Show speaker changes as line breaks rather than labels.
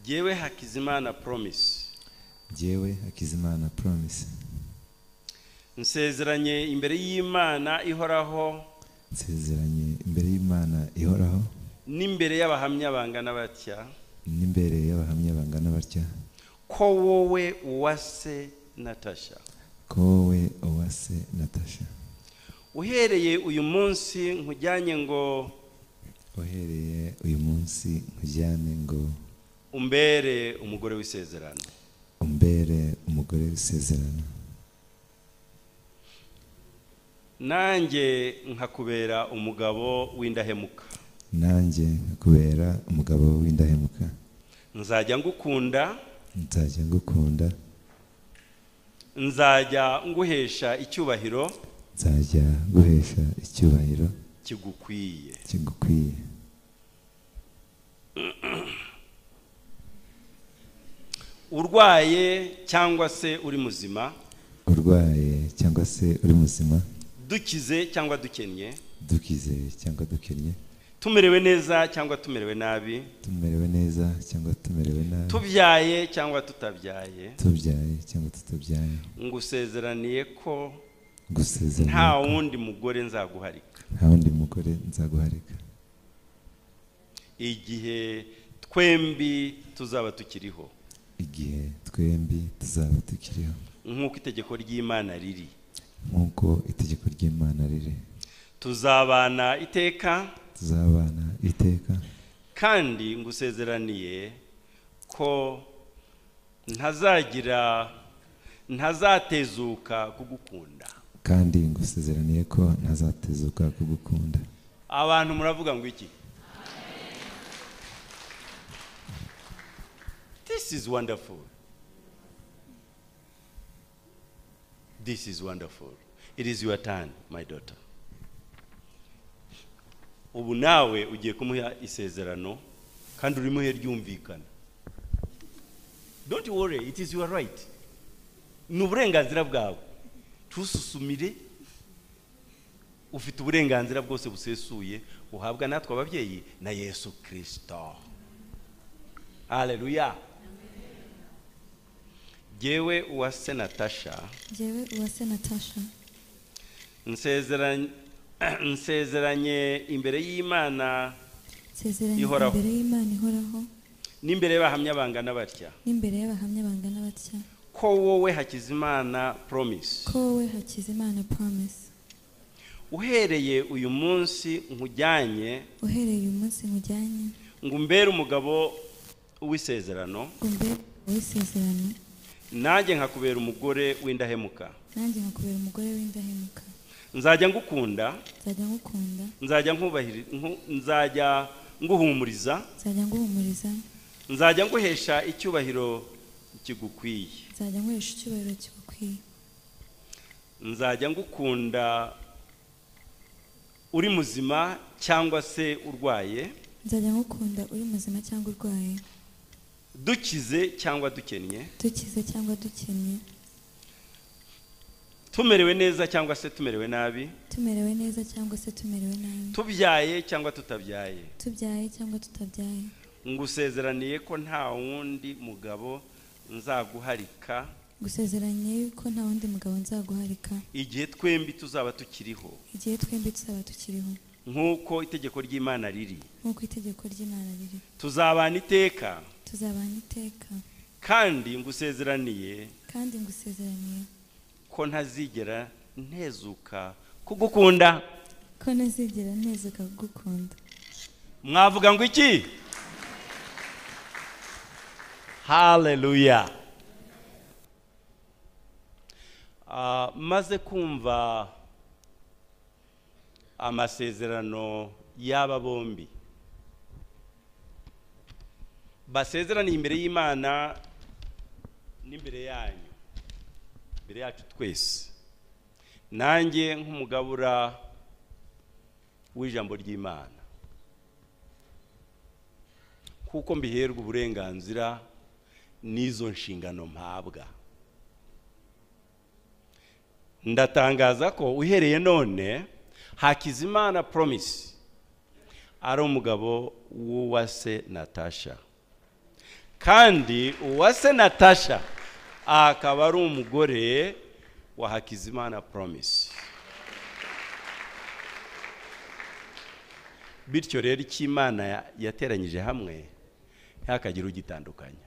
Jewe Hakizimana Promise.
Jewe Hakizimana Promise.
Nsezeranye imbere y'Imana ihoraho.
Nsezeranye imbere y'Imana ihoraho.
N'imbere y'abahamya bangana batya.
N'imbere y'abahamya bangana batya.
Ko wowe Uwase Natasha.
Ko wowe Uwase Natasha.
Uhereye uyu munsi nkujyanye ngo.
Uhereye uyu munsi nkujyane ngo.
Umbere umugore w'isezerano.
Umbere umugore w'isezerano.
Nanjye nkakubera umugabo w'indahemuka.
Nanjye nkakubera umugabo w'indahemuka.
Nzajya ngukunda.
Nzajya ngukunda.
Nzajya nguhesha icyubahiro.
Nzajya guhesha icyubahiro
kigukwiye.
Kigukwiye.
Urwaye cyangwa se uri muzima.
Urwaye cyangwa se uri muzima.
Dukize cyangwa dukennye.
Dukize cyangwa dukennye.
Tumerewe neza cyangwa tumerewe nabi.
Tumerewe neza cyangwa tumerewe nabi.
Tubyaye cyangwa tutabyaye.
Tubyaye cyangwa tutabyaye.
Ngusezeraniye ko
ngusezeraniye
nta wundi mugore nzaguharika.
Nta wundi mugore nzaguharika.
Igihe twembi tuzaba tukiriho.
Igihe twembi tuzaba tukiriho.
Nk'uko itegeko ry'Imana riri.
Nk'uko itegeko ry'Imana riri.
Tuzabana iteka.
Tuzabana iteka.
Kandi ngusezeraniye ko ntazatezuka kugukunda.
Kandi ngusezeraniye ko ntazatezuka kugukunda.
Abantu muravuga ngo iki? This is wonderful. This is wonderful. It is your turn, my daughter. Ubu nawe ugiye kumuha isezerano kandi urimuhe ryumvikana. Don't worry, it is your right. N'uburenganzira bwawe. Tususumire. Ufite uburenganzira bwose busesuye uhabwa natwe ababyeyi na Yesu Kristo. Hallelujah. Jewe Uwase Natasha.
Jewe Uwase Natasha.
Nsezeranye imbere y'Imana
ihoraho. Imbere y'Imana ihoraho.
N'imbere y'abahamya bangana batya.
N'imbere y'abahamya bangana batya.
Ko wowe Hakizimana Promise.
Ko wowe Hakizimana Promise.
Uhereye uyu munsi nkujyanye.
Uhereye uyu munsi nkujyanye.
Ngumbere umugabo w'isezerano.
Ngumbere w'isezerano.
Nanjye nkakubera umugore w'indahemuka.
Nanjye nkakubera umugore w'indahemuka.
Nzajya ngukunda.
Nzajya ngukunda.
Nzajya nkubahiriza. Nzajya nguhumuriza.
Nzajya nguhumuriza.
Nzajya nguhesha icyubahiro kigukwiye.
Nzajya nguhesha icyubahiro kigukwiye.
Nzajya ngukunda uri muzima cyangwa se urwaye.
Nzajya ngukunda uri muzima cyangwa urwaye.
Dukize cyangwa dukennye.
Dukize cyangwa dukennye.
Tumerewe neza cyangwa se tumerewe nabi.
Tumerewe neza cyangwa se tumerewe nabi.
Tubyaye cyangwa tutabyaye.
Tubyaye cyangwa tutabyaye.
Ngusezeraniye ko nta wundi mugabo nzaguharika.
Ngusezeraniye ko nta wundi mugabo nzaguharika.
Igihe twembi tuzaba tukiriho.
Igihe twembi tuzaba tukiriho.
Nk'uko itegeko ry'Imana riri.
Nk'uko itegeko ry'Imana riri.
Tuzabana iteka.
Tuzabana iteka.
Kandi ngusezeraniye.
Kandi ngusezeraniye
ko ntazigera ntezuka kugukunda.
Ko ntazigera ntezuka kugukunda.
Mwavuga ngo iki? Hallelujah. Maze kumva amasezerano y'aba bombi basezeraniye imbere y'Imana n'imbere yanyu, imbere yacu twese, nanjye nk'umugabura w'ijambo ry'Imana, kuko mbiherwa uburenganzira n'izo nshingano mpabwa, ndatangaza ko uhereye none Hakizimana Promise ari umugabo w'Uwase Natasha, kandi uwase Natasha akaba ari umugore wa Hakizimana Promise. Bityo rero Imana yateranyije hamwe ntihakagira ugitandukanya.